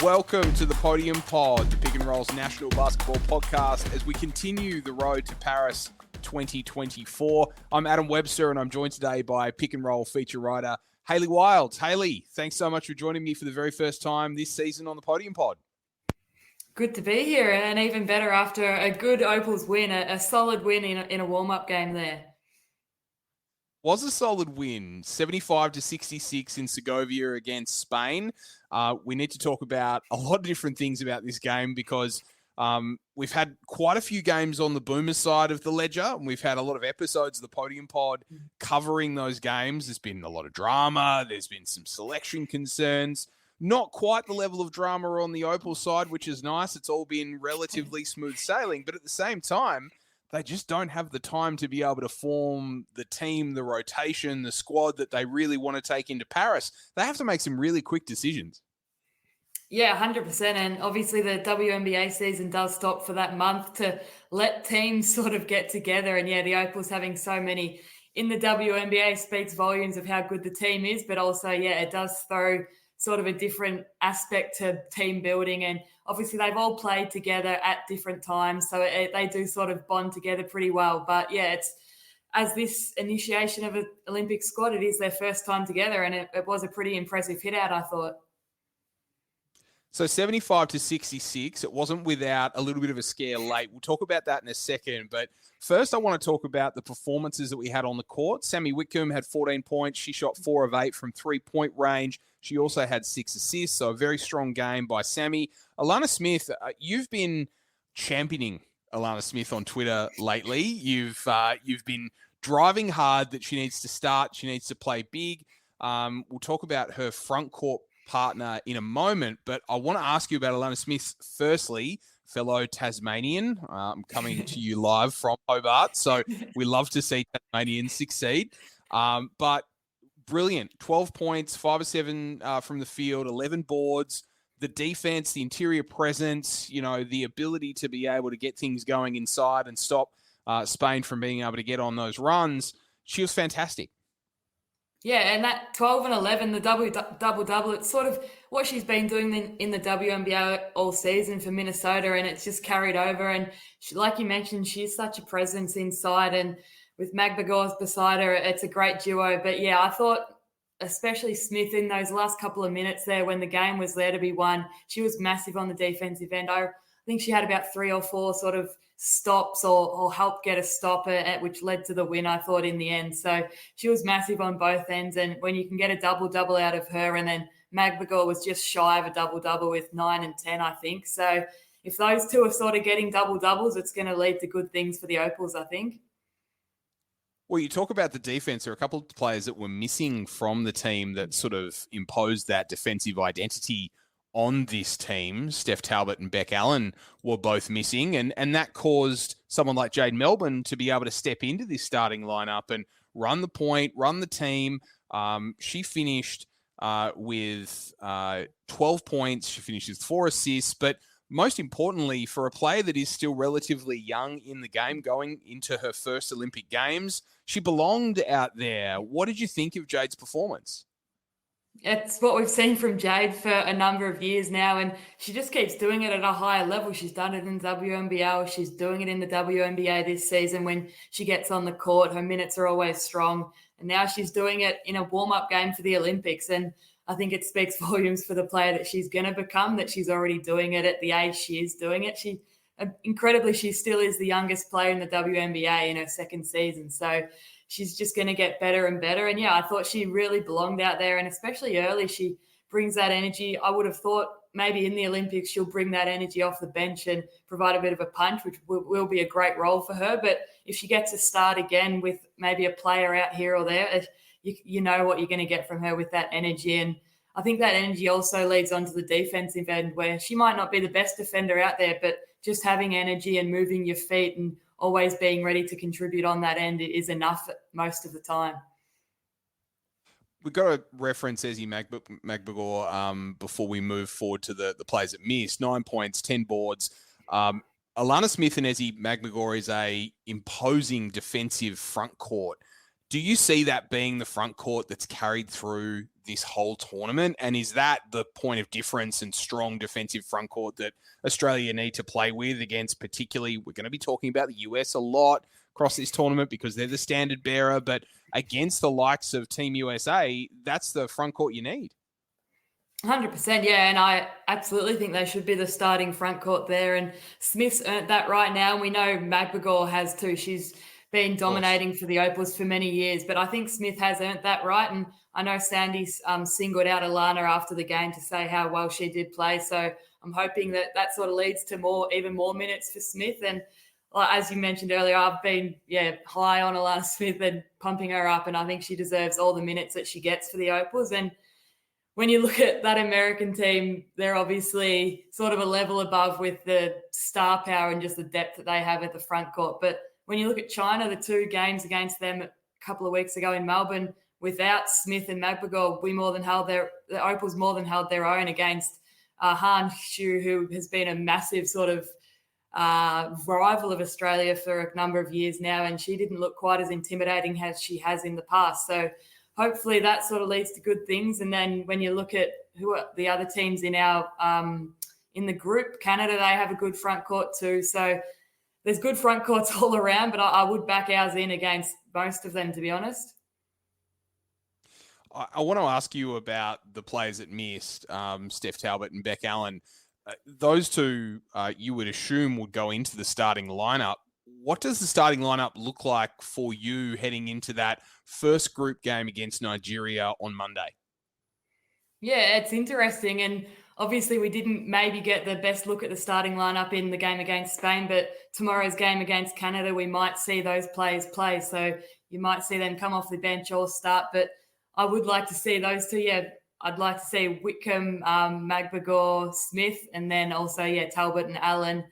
Welcome to the Podium Pod, the Pick and Roll's national basketball podcast, as we continue the road to Paris 2024. I'm Adam Webster, and I'm joined today by Pick and Roll feature writer Hayley Wilds. Hayley, thanks so much for joining me for the very first time this season on the Podium Pod. Good to be here, and even better after a good Opals win, a solid win in a warm-up game there. Was a solid win, 75-66 in Segovia against Spain. We need to talk about a lot of different things about this game because we've had quite a few games on the Boomer side of the ledger, and we've had a lot of episodes of the Podium Pod covering those games. There's been a lot of drama. There's been some selection concerns. Not quite the level of drama on the Opal side, which is nice. It's all been relatively smooth sailing, but at the same time, they just don't have the time to be able to form the team, the rotation, the squad that they really want to take into Paris. They have to make some really quick decisions. Yeah, 100%. And obviously the WNBA season does stop for that month to let teams sort of get together. And yeah, the Opals having so many in the WNBA speaks volumes of how good the team is, but also, yeah, it does throw sort of a different aspect to team building. And obviously they've all played together at different times, so they do sort of bond together pretty well. But yeah, it's as this initiation of an Olympic squad, it is their first time together, and it was a pretty impressive hit out, I thought. So 75-66, it wasn't without a little bit of a scare late. We'll talk about that in a second. But first, I want to talk about the performances that we had on the court. Sami Whitcomb had 14 points. She shot 4 of 8 from three-point range. She also had 6 assists, so a very strong game by Sami. Alanna Smith, you've been championing Alanna Smith on Twitter lately. You've been driving hard that she needs to start. She needs to play big. We'll talk about her front court partner in a moment, but I want to ask you about Alanna Smith firstly, fellow Tasmanian. I'm coming to you live from Hobart, so we love to see Tasmanians succeed. But brilliant, 12 points, 5 of 7 from the field, 11 boards. The defense, the interior presence, the ability to be able to get things going inside and stop Spain from being able to get on those runs. She was fantastic. Yeah, and that 12 and 11, the double-double, it's sort of what she's been doing in the WNBA all season for Minnesota, and it's just carried over. And she, like you mentioned, she's such a presence inside, and with McGregor beside her, it's a great duo. But yeah, I thought especially Smith in those last couple of minutes there when the game was there to be won, she was massive on the defensive end. I think she had about 3 or 4 sort of stops or helped get a stop, which led to the win, I thought, in the end. So she was massive on both ends. And when you can get a double-double out of her, and then McGregor was just shy of a double-double with 9 and 10, I think. So if those two are sort of getting double-doubles, it's going to lead to good things for the Opals, I think. Well, you talk about the defense. There are a couple of players that were missing from the team that sort of imposed that defensive identity on this team. Steph Talbot and Beck Allen were both missing, and that caused someone like Jade Melbourne to be able to step into this starting lineup and run the point, run the team. She finished with 12 points. She finished with 4 assists, but most importantly, for a player that is still relatively young in the game, going into her first Olympic Games, she belonged out there. What did you think of Jade's performance? It's what we've seen from Jade for a number of years now, and she just keeps doing it at a higher level. She's done it in WNBA, she's doing it in the WNBA this season. When she gets on the court, her minutes are always strong, and now she's doing it in a warm-up game for the Olympics. And I think it speaks volumes for the player that she's going to become, that she's already doing it at the age she is doing it. Incredibly, she still is the youngest player in the WNBA in her second season. So she's just going to get better and better. And yeah, I thought she really belonged out there, and especially early, she brings that energy. I would have thought maybe in the Olympics, she'll bring that energy off the bench and provide a bit of a punch, which will be a great role for her. But if she gets a start again with maybe a player out here or there, you know what you're going to get from her with that energy. And I think that energy also leads on to the defensive end, where she might not be the best defender out there, but just having energy and moving your feet and always being ready to contribute on that end is enough most of the time. We've got to reference Ezi McGregor before we move forward to the plays that missed. 9 points, 10 boards. Alanna Smith and Ezi McGregor is a imposing defensive front court. Do you see that being the front court that's carried through this whole tournament? And is that the point of difference and strong defensive front court that Australia need to play with against, particularly, we're going to be talking about the US a lot across this tournament because they're the standard bearer, but against the likes of Team USA, that's the front court you need. 100%, yeah, and I absolutely think they should be the starting front court there, and Smith's earned that right now, and we know Magbagor has too. She's been dominating for the Opals for many years, but I think Smith has earned that right, and I know Sandy's singled out Alanna after the game to say how well she did play, so I'm hoping that sort of leads to even more minutes for Smith, and as you mentioned earlier, I've been high on Alanna Smith and pumping her up, and I think she deserves all the minutes that she gets for the Opals, and when you look at that American team, they're obviously sort of a level above with the star power and just the depth that they have at the front court. But when you look at China, the 2 games against them a couple of weeks ago in Melbourne, without Smith and Magbagor, the Opals more than held their own against Han Xu, who has been a massive sort of rival of Australia for a number of years now, and she didn't look quite as intimidating as she has in the past. So hopefully that sort of leads to good things. And then when you look at who are the other teams in our in the group, Canada, they have a good front court too. So there's good front courts all around, but I would back ours in against most of them, to be honest. I want to ask you about the players that missed, Steph Talbot and Beck Allen. Those two, you would assume, would go into the starting lineup. What does the starting lineup look like for you heading into that first group game against Nigeria on Monday? Yeah, it's interesting. And obviously we didn't maybe get the best look at the starting lineup in the game against Spain, but tomorrow's game against Canada, we might see those players play. So you might see them come off the bench or start. But I would like to see those two. Yeah, I'd like to see Whitcomb, Magbagor, Smith, and then also, Talbot and Allen.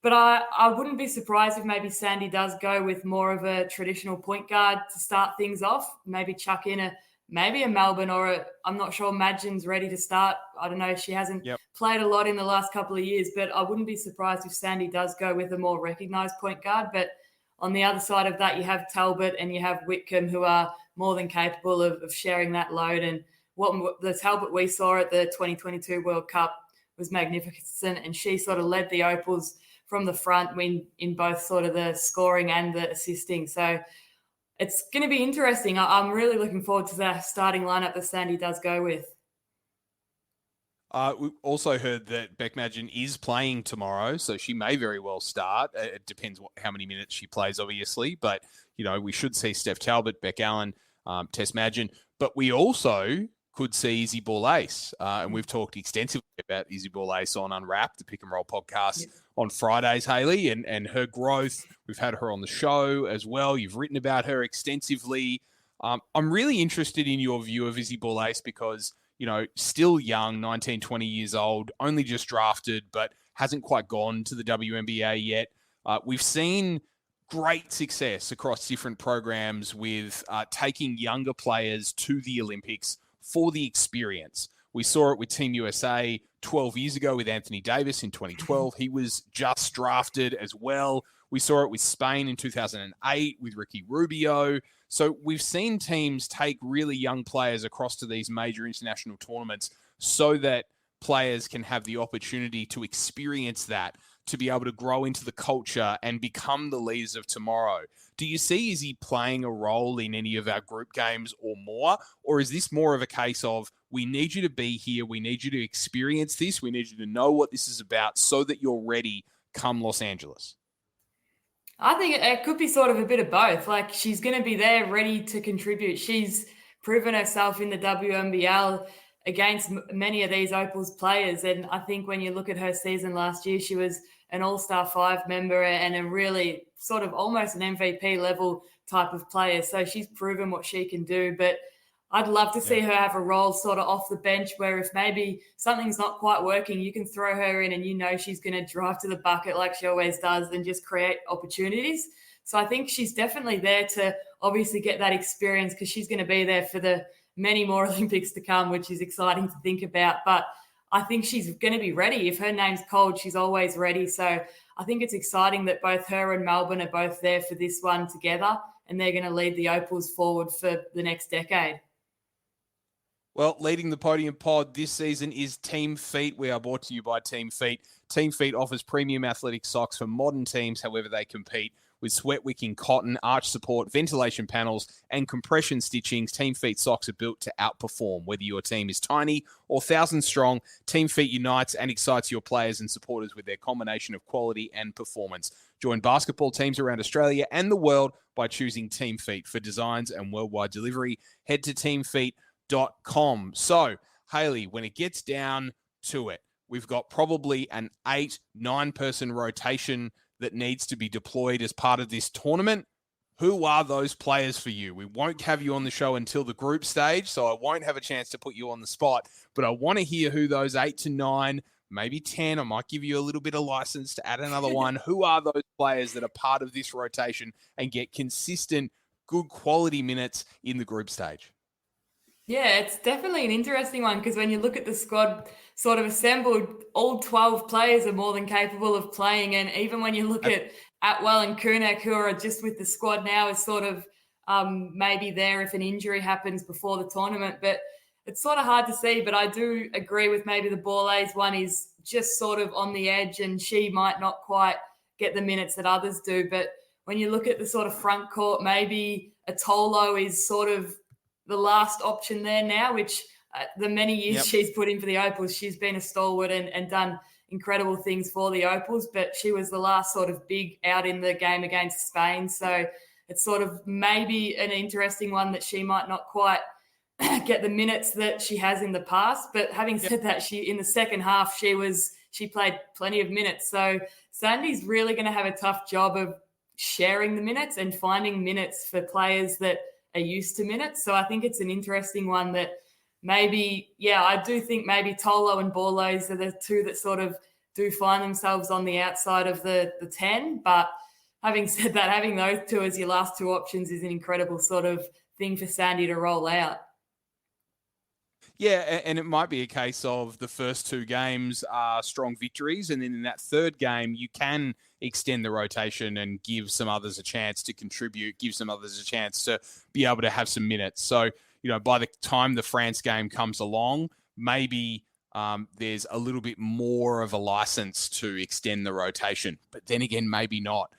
But I wouldn't be surprised if maybe Sandy does go with more of a traditional point guard to start things off. Maybe chuck in maybe a Melbourne I'm not sure Madgen's ready to start. I don't know. She hasn't played a lot in the last couple of years, but I wouldn't be surprised if Sandy does go with a more recognised point guard. But on the other side of that, you have Talbot and you have Whitcomb, who are more than capable of sharing that load. And what the Talbot we saw at the 2022 World Cup was magnificent, and she sort of led the Opals from the front in both sort of the scoring and the assisting. So it's going to be interesting. I'm really looking forward to the starting lineup that Sandy does go with. We also heard that Beck Madgen is playing tomorrow, so she may very well start. It depends how many minutes she plays, obviously. But, we should see Steph Talbot, Beck Allen, Tess Madgen. But we also could see Izzy Ball-Ace. And we've talked extensively about Izzy Ball-Ace on Unwrapped, the Pick and Roll podcast on Fridays, Hayley, and her growth. We've had her on the show as well. You've written about her extensively. I'm really interested in your view of Izzy Ball-Ace because, still young, 19, 20 years old, only just drafted, but hasn't quite gone to the WNBA yet. We've seen great success across different programs with taking younger players to the Olympics for the experience. We saw it with Team USA 12 years ago with Anthony Davis in 2012. He was just drafted as well. We saw it with Spain in 2008 with Ricky Rubio. So we've seen teams take really young players across to these major international tournaments so that players can have the opportunity to experience that, to be able to grow into the culture and become the leaders of tomorrow. Do you see Izzy playing a role in any of our group games or more? Or is this more of a case of, we need you to be here, we need you to experience this, we need you to know what this is about so that you're ready come Los Angeles? I think it could be sort of a bit of both. Like, she's going to be there ready to contribute. She's proven herself in the WNBL against many of these Opals players. And I think when you look at her season last year, she was an All-Star 5 member and a really sort of almost an MVP level type of player. So she's proven what she can do. But I'd love to see her have a role sort of off the bench where if maybe something's not quite working, you can throw her in and she's going to drive to the bucket like she always does and just create opportunities. So I think she's definitely there to obviously get that experience because she's going to be there for the many more Olympics to come, which is exciting to think about. But I think she's going to be ready. If her name's called, she's always ready. So I think it's exciting that both her and Melbourne are both there for this one together, and they're going to lead the Opals forward for the next decade. Well, leading the Podium Pod this season is Team Feet. We are brought to you by Team Feet. Team Feet offers premium athletic socks for modern teams, however they compete. With sweat wicking cotton, arch support, ventilation panels, and compression stitchings, Team Feet socks are built to outperform. Whether your team is tiny or 1,000 strong, Team Feet unites and excites your players and supporters with their combination of quality and performance. Join basketball teams around Australia and the world by choosing Team Feet. For designs and worldwide delivery, head to teamfeet.com. So, Hayley, when it gets down to it, we've got probably an 8-9 person rotation that needs to be deployed as part of this tournament. Who are those players for you? We won't have you on the show until the group stage, so I won't have a chance to put you on the spot, but I want to hear who those 8 to 9, maybe 10, I might give you a little bit of license to add another one. Who are those players that are part of this rotation and get consistent, good quality minutes in the group stage? Yeah, it's definitely an interesting one because when you look at the squad sort of assembled, all 12 players are more than capable of playing. And even when you look at Atwell and Kunak, who are just with the squad now, is sort of maybe there if an injury happens before the tournament. But it's sort of hard to see. But I do agree with maybe the Borlays one is just sort of on the edge and she might not quite get the minutes that others do. But when you look at the sort of front court, maybe Atolo is sort of the last option there now, which the many years she's put in for the Opals, she's been a stalwart and done incredible things for the Opals, but she was the last sort of big out in the game against Spain. So it's sort of maybe an interesting one that she might not quite get the minutes that she has in the past. But having said that, she in the second half, she played plenty of minutes. So Sandy's really going to have a tough job of sharing the minutes and finding minutes for players that are used to minutes. So I think it's an interesting one that maybe, I do think maybe Tolo and Borlays are the two that sort of do find themselves on the outside of the 10. But having said that, having those two as your last two options is an incredible sort of thing for Sandy to roll out. Yeah, and it might be a case of the first two games are strong victories, and then in that third game, you can extend the rotation and give some others a chance to contribute, give some others a chance to be able to have some minutes. So, by the time the France game comes along, maybe there's a little bit more of a license to extend the rotation. But then again, maybe not.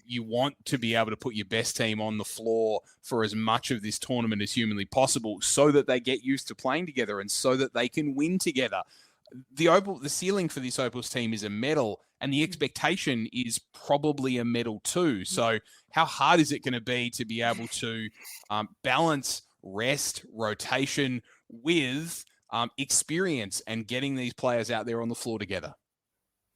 You want to be able to put your best team on the floor for as much of this tournament as humanly possible so that they get used to playing together and so that they can win together. The ceiling for this Opals team is a medal, and the expectation is probably a medal too. So how hard is it going to be able to balance rest, rotation with experience and getting these players out there on the floor together?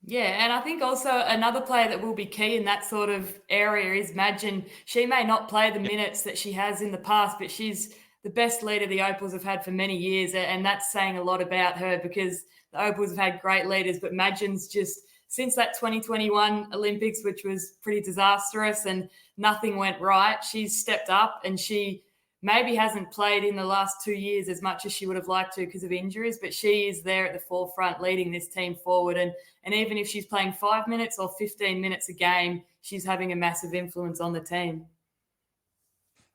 Yeah, and I think also another player that will be key in that sort of area is Madgen. She may not play the minutes that she has in the past, but she's the best leader the Opals have had for many years, and that's saying a lot about her because the Opals have had great leaders, but Madgen's just, since that 2021 Olympics, which was pretty disastrous and nothing went right, she's stepped up and she maybe hasn't played in the last 2 years as much as she would have liked to because of injuries, but she is there at the forefront leading this team forward. And even if she's playing 5 minutes or 15 minutes a game, she's having a massive influence on the team.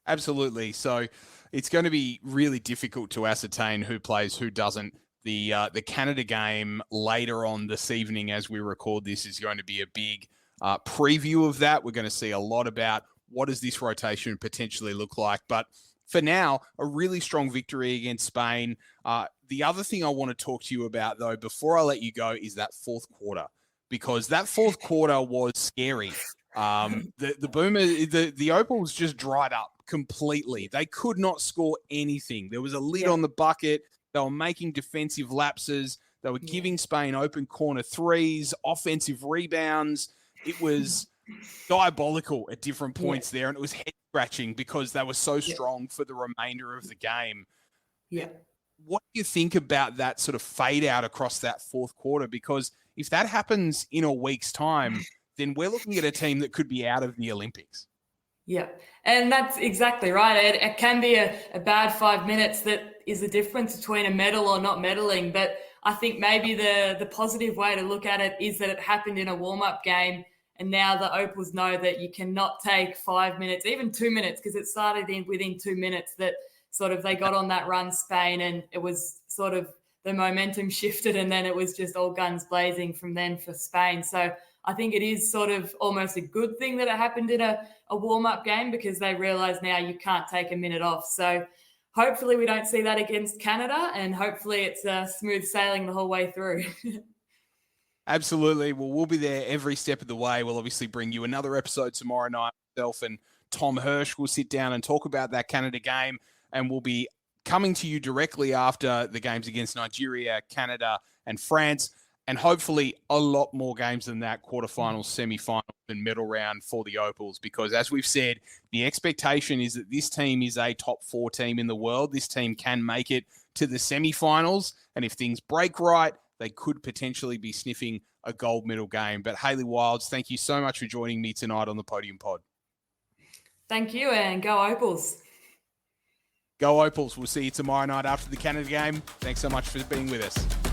Absolutely. So it's going to be really difficult to ascertain who plays, who doesn't. The Canada game later on this evening as we record this is going to be a big preview of that. We're going to see a lot about what does this rotation potentially look like. But for now, a really strong victory against Spain. The other thing I want to talk to you about, though, before I let you go, is that fourth quarter, because that fourth quarter was scary. The Opals just dried up completely. They could not score anything. There was a lid on the bucket. They were making defensive lapses. They were giving Spain open corner threes, offensive rebounds. It was diabolical at different points there, and it was head-scratching because they were so strong for the remainder of the game. Yeah. What do you think about that sort of fade out across that fourth quarter? Because if that happens in a week's time, then we're looking at a team that could be out of the Olympics. Yeah, and that's exactly right. It can be a bad 5 minutes that is the difference between a medal or not medaling. But I think maybe the positive way to look at it is that it happened in a warm-up game, and now the Opals know that you cannot take 5 minutes, even 2 minutes, because it started within 2 minutes, that sort of they got on that run, Spain, and it was sort of the momentum shifted, and then it was just all guns blazing from then for Spain. So I think it is sort of almost a good thing that it happened in a warm-up game, because they realise now you can't take a minute off. So hopefully we don't see that against Canada, and hopefully it's smooth sailing the whole way through. Absolutely. Well, we'll be there every step of the way. We'll obviously bring you another episode tomorrow night. Myself and Tom Hirsch will sit down and talk about that Canada game, and we'll be coming to you directly after the games against Nigeria, Canada, and France, and hopefully a lot more games than that, quarterfinals, semi-finals, and medal round for the Opals, because as we've said, the expectation is that this team is a top 4 team in the world. This team can make it to the semi-finals, and if things break right, they could potentially be sniffing a gold medal game. But Hayley Wilds, thank you so much for joining me tonight on the Podium Pod. Thank you, and go Opals. Go Opals. We'll see you tomorrow night after the Canada game. Thanks so much for being with us.